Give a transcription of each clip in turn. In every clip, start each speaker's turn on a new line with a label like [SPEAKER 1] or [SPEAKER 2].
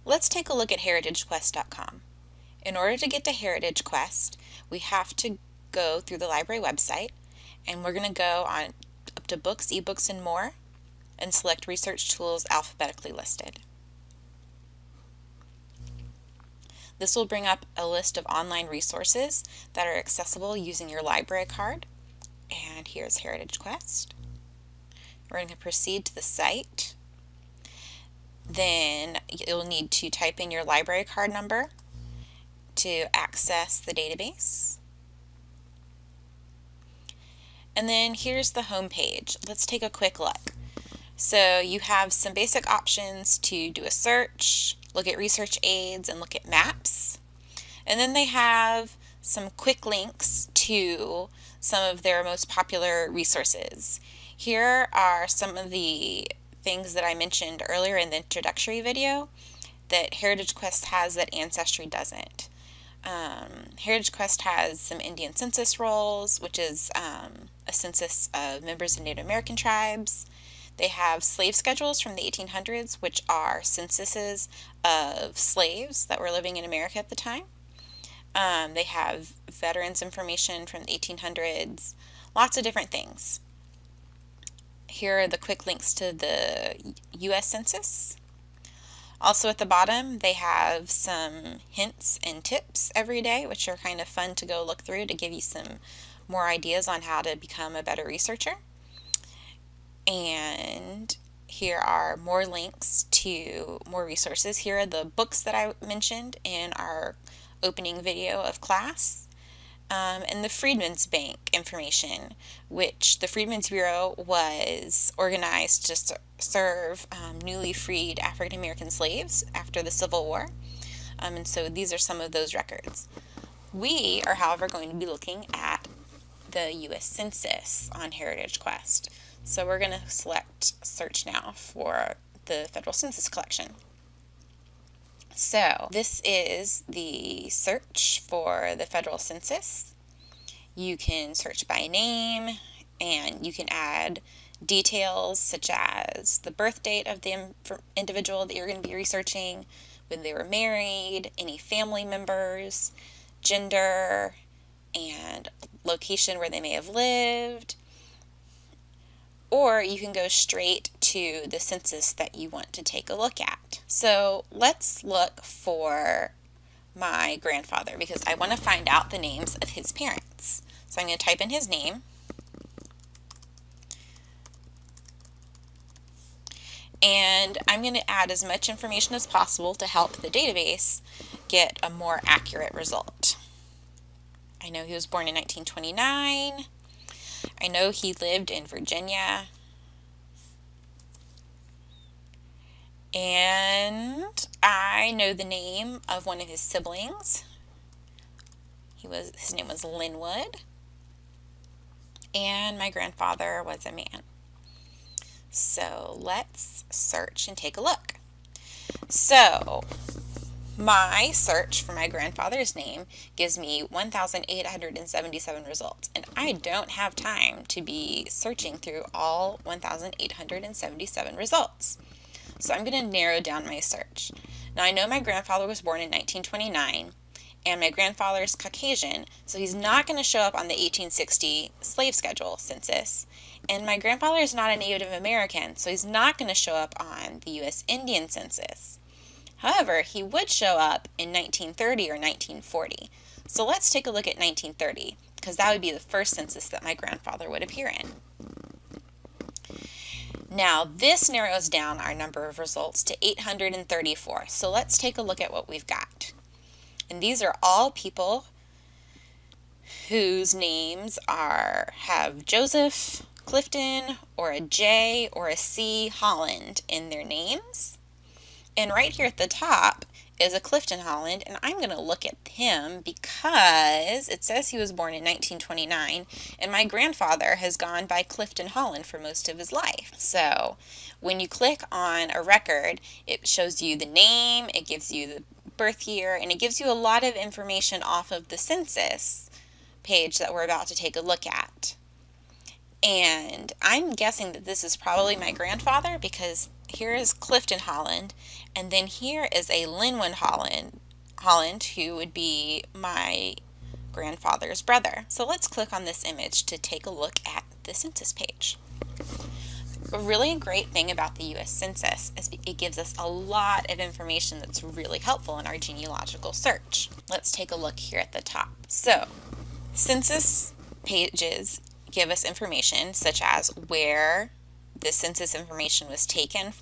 [SPEAKER 1] Let's take a look at heritagequest.com. In order to get to Heritage Quest, we have to go through the library website, and we're going to go on up to Books, eBooks, and More, and select Research Tools alphabetically listed. This will bring up a list of online resources that are accessible using your library card. And here's Heritage Quest. We're going to proceed to the site. Then you'll need to type in your library card number to access the database. And then here's the home page. Let's take a quick look. So you have some basic options to do a search, look at research aids, and look at maps. And then they have some quick links to some of their most popular resources. Here are some of the things that I mentioned earlier in the introductory video that Heritage Quest has that Ancestry doesn't. Heritage Quest has some Indian census rolls, which is a census of members of Native American tribes. They have slave schedules from the 1800s, which are censuses of slaves that were living in America at the time. They have veterans information from the 1800s, lots of different things. Here are the quick links to the U.S. Census. Also at the bottom, they have some hints and tips every day, which are kind of fun to go look through to give you some more ideas on how to become a better researcher. And here are more links to more resources. Here are the books that I mentioned in our opening video of class. And the Freedmen's Bank information, which the Freedmen's Bureau was organized to serve newly freed African American slaves after the Civil War. And so these are some of those records. We are, however, going to be looking at the U.S. Census on Heritage Quest. So we're going to select search now for the Federal Census collection. So this is the search for the Federal Census. You can search by name, and you can add details such as the birth date of the individual that you're going to be researching, when they were married, any family members, gender, and location where they may have lived. Or you can go straight to the census that you want to take a look at. So let's look for my grandfather because I want to find out the names of his parents. So I'm going to type in his name. And I'm going to add as much information as possible to help the database get a more accurate result. I know he was born in 1929. I know he lived in Virginia. And I know the name of one of his siblings. His name was Linwood. And my grandfather was a man. So let's search and take a look. So my search for my grandfather's name gives me 1,877 results, and I don't have time to be searching through all 1,877 results. So I'm going to narrow down my search. Now I know my grandfather was born in 1929, and my grandfather is Caucasian, so he's not going to show up on the 1860 slave schedule census. And my grandfather is not a Native American, so he's not going to show up on the U.S. Indian census. However, he would show up in 1930 or 1940. So let's take a look at 1930, because that would be the first census that my grandfather would appear in. Now, this narrows down our number of results to 834. So let's take a look at what we've got. And these are all people whose names have Joseph, Clifton, or a J or a C Holland in their names. And right here at the top is a Clifton Holland, and I'm going to look at him because it says he was born in 1929, and my grandfather has gone by Clifton Holland for most of his life. So when you click on a record, it shows you the name, it gives you the birth year, and it gives you a lot of information off of the census page that we're about to take a look at. And I'm guessing that this is probably my grandfather because here is Clifton Holland, and then here is a Linwood Holland, who would be my grandfather's brother. So let's click on this image to take a look at the census page. A really great thing about the U.S. Census is it gives us a lot of information that's really helpful in our genealogical search. Let's take a look here at the top. So, census pages give us information such as where the census information was taken,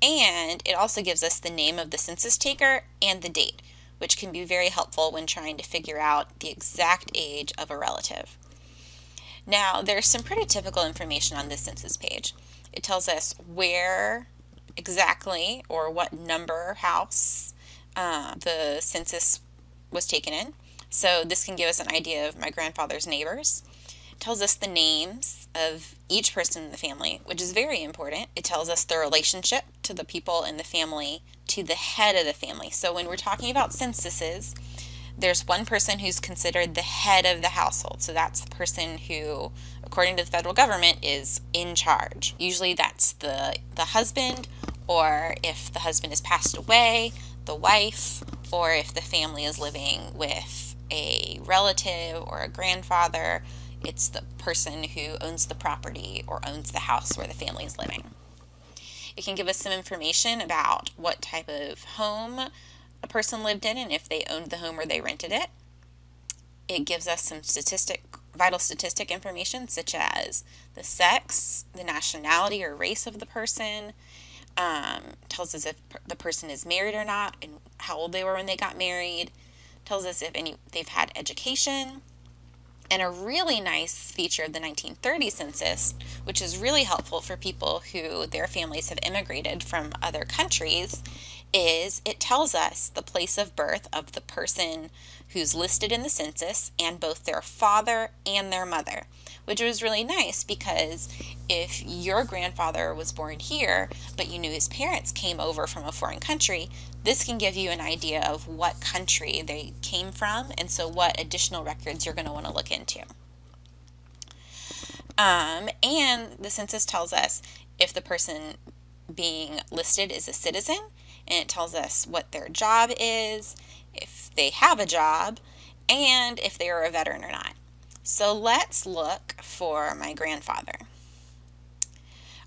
[SPEAKER 1] and it also gives us the name of the census taker and the date, which can be very helpful when trying to figure out the exact age of a relative. Now, there's some pretty typical information on this census page. It tells us where exactly or what number house the census was taken in. So this can give us an idea of my grandfather's neighbors. It tells us the names of each person in the family, which is very important. It tells us the relationship to the people in the family, to the head of the family. So when we're talking about censuses, there's one person who's considered the head of the household. So that's the person who, according to the federal government, is in charge. Usually that's the husband, or if the husband has passed away, the wife, or if the family is living with a relative or a grandfather, it's the person who owns the property or owns the house where the family is living. It can give us some information about what type of home a person lived in and if they owned the home or they rented it. It gives us some vital statistic information such as the sex, the nationality or race of the person, tells us if the person is married or not and how old they were when they got married, tells us if they've had education. And a really nice feature of the 1930 census, which is really helpful for people who their families have immigrated from other countries, is it tells us the place of birth of the person who's listed in the census and both their father and their mother, which was really nice because if your grandfather was born here, but you knew his parents came over from a foreign country, this can give you an idea of what country they came from, and so what additional records you're going to want to look into. And the census tells us if the person being listed is a citizen, and it tells us what their job is, if they have a job, and if they are a veteran or not. So let's look for my grandfather.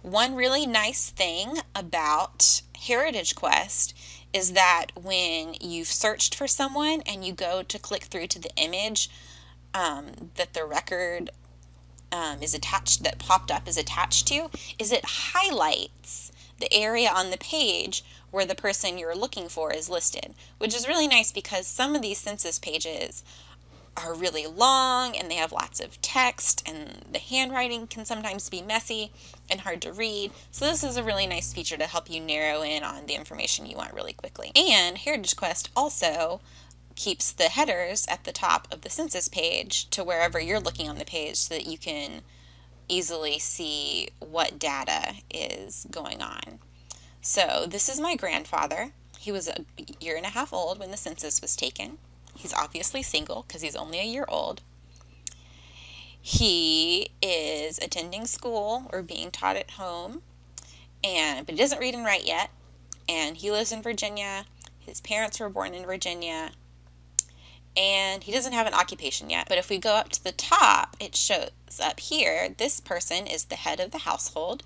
[SPEAKER 1] One really nice thing about Heritage Quest is that when you've searched for someone and you go to click through to the image that the record is attached, that popped up is attached to, is it highlights the area on the page where the person you're looking for is listed, which is really nice because some of these census pages are really long and they have lots of text and the handwriting can sometimes be messy and hard to read. So this is a really nice feature to help you narrow in on the information you want really quickly. And Heritage Quest also keeps the headers at the top of the census page to wherever you're looking on the page so that you can easily see what data is going on. So this is my grandfather. He was a year and a half old when the census was taken. He's obviously single because he's only a year old. He is attending school or being taught at home, but he doesn't read and write yet. And he lives in Virginia. His parents were born in Virginia. And he doesn't have an occupation yet. But if we go up to the top, it shows up here, this person is the head of the household.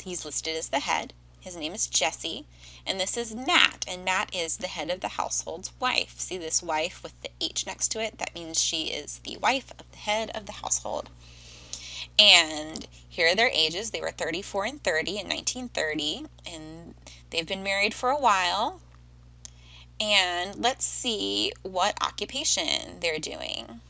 [SPEAKER 1] He's listed as the head. His name is Jesse, and this is Matt, and Matt is the head of the household's wife. See this wife with the H next to it? That means she is the wife of the head of the household. And here are their ages. They were 34 and 30 in 1930, and they've been married for a while. And let's see what occupation they're doing.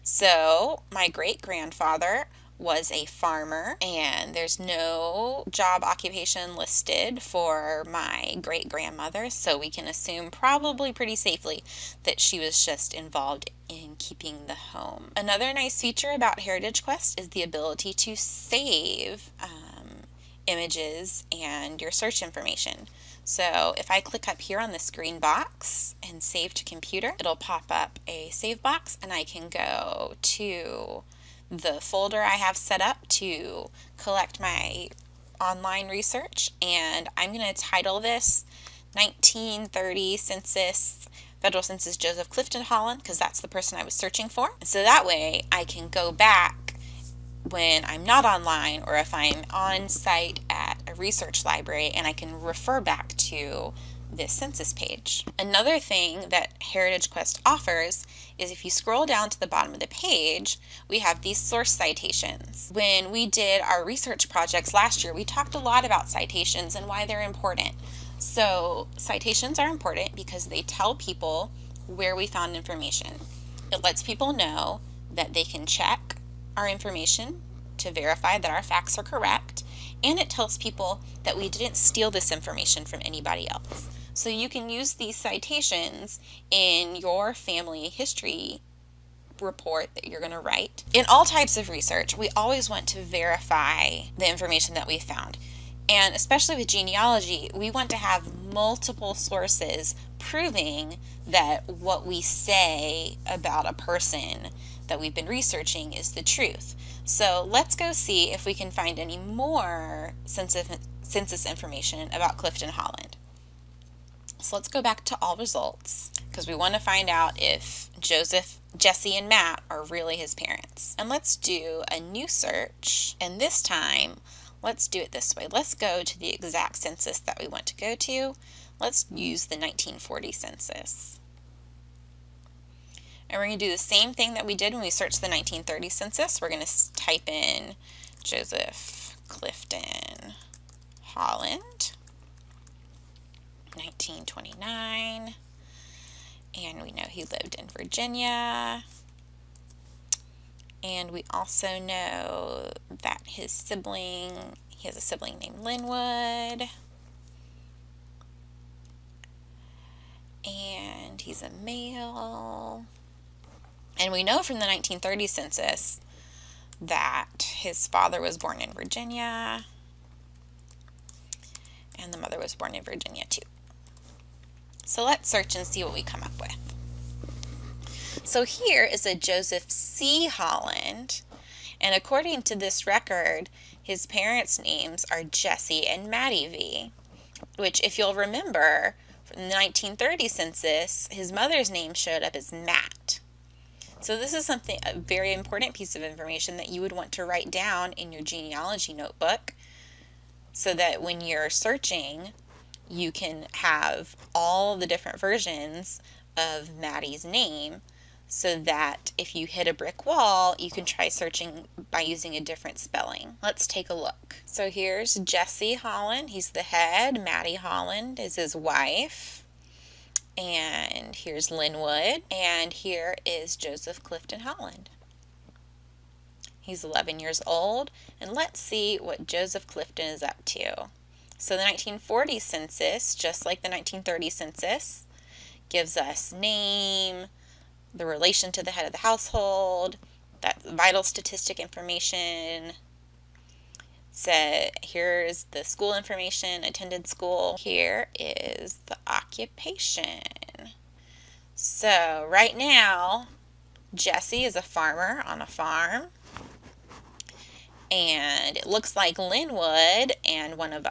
[SPEAKER 1] So my great-grandfather was a farmer, and there's no job occupation listed for my great-grandmother, so we can assume probably pretty safely that she was just involved in keeping the home. Another nice feature about Heritage Quest is the ability to save images and your search information. So if I click up here on this green box and save to computer, it'll pop up a save box, and I can go to the folder I have set up to collect online research, and I'm going to title this 1930 Census, Federal Census Joseph Clifton Holland, because that's the person I was searching for. And so that way I can go back when I'm not online, or if I'm on site at a research library, and I can refer back to this census page. Another thing that Heritage Quest offers is if you scroll down to the bottom of the page, we have these source citations. When we did our research projects last year, we talked a lot about citations and why they're important. So citations are important because they tell people where we found information. It lets people know that they can check our information to verify that our facts are correct, and it tells people that we didn't steal this information from anybody else. So you can use these citations in your family history report that you're going to write. In all types of research, we always want to verify the information that we found. And especially with genealogy, we want to have multiple sources proving that what we say about a person that we've been researching is the truth. So let's go see if we can find any more census information about Clifton Holland. So let's go back to all results, because we want to find out if Joseph, Jesse, and Matt are really his parents. And let's do a new search, and this time let's do it this way. Let's go to the exact census that we want to go to. Let's use the 1940 census. And we're going to do the same thing that we did when we searched the 1930 census. We're going to type in Joseph Clifton Holland, 1929, and we know he lived in Virginia, and we also know that he has a sibling named Linwood, and he's a male, and we know from the 1930 census that his father was born in Virginia, and the mother was born in Virginia too. So let's search and see what we come up with. So here is a Joseph C. Holland, and according to this record, his parents' names are Jesse and Mattie V, which, if you'll remember, from the 1930 census, his mother's name showed up as Matt. So this is a very important piece of information that you would want to write down in your genealogy notebook, so that when you're searching, you can have all the different versions of Mattie's name, so that if you hit a brick wall, you can try searching by using a different spelling. Let's take a look. So here's Jesse Holland. He's the head. Mattie Holland is his wife. And here's Linwood. And here is Joseph Clifton Holland. He's 11 years old, and let's see what Joseph Clifton is up to. So the 1940 census, just like the 1930 census, gives us name, the relation to the head of the household, that vital statistic information. So here's the school information, attended school. Here is the occupation. So right now, Jesse is a farmer on a farm. And it looks like Linwood and one of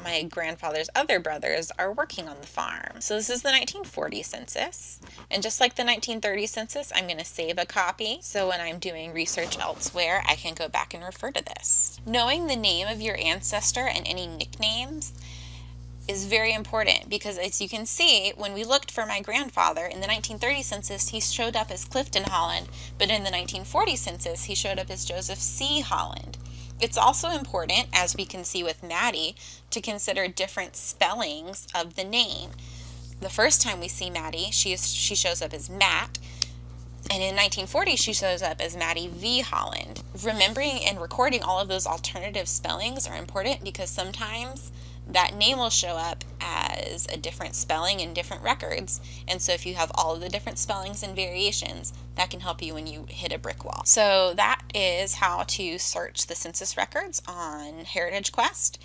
[SPEAKER 1] my grandfather's other brothers are working on the farm. So this is the 1940 census. And just like the 1930 census, I'm going to save a copy. So when I'm doing research elsewhere, I can go back and refer to this. Knowing the name of your ancestor and any nicknames is very important, because as you can see, when we looked for my grandfather in the 1930 census, he showed up as Clifton Holland, but in the 1940 census, he showed up as Joseph C. Holland. It's also important, as we can see with Mattie, to consider different spellings of the name. The first time we see Mattie, she shows up as Matt, and in 1940, she shows up as Mattie V. Holland. Remembering and recording all of those alternative spellings are important, because sometimes that name will show up as a different spelling in different records. And so if you have all of the different spellings and variations, that can help you when you hit a brick wall. So that is how to search the census records on Heritage Quest.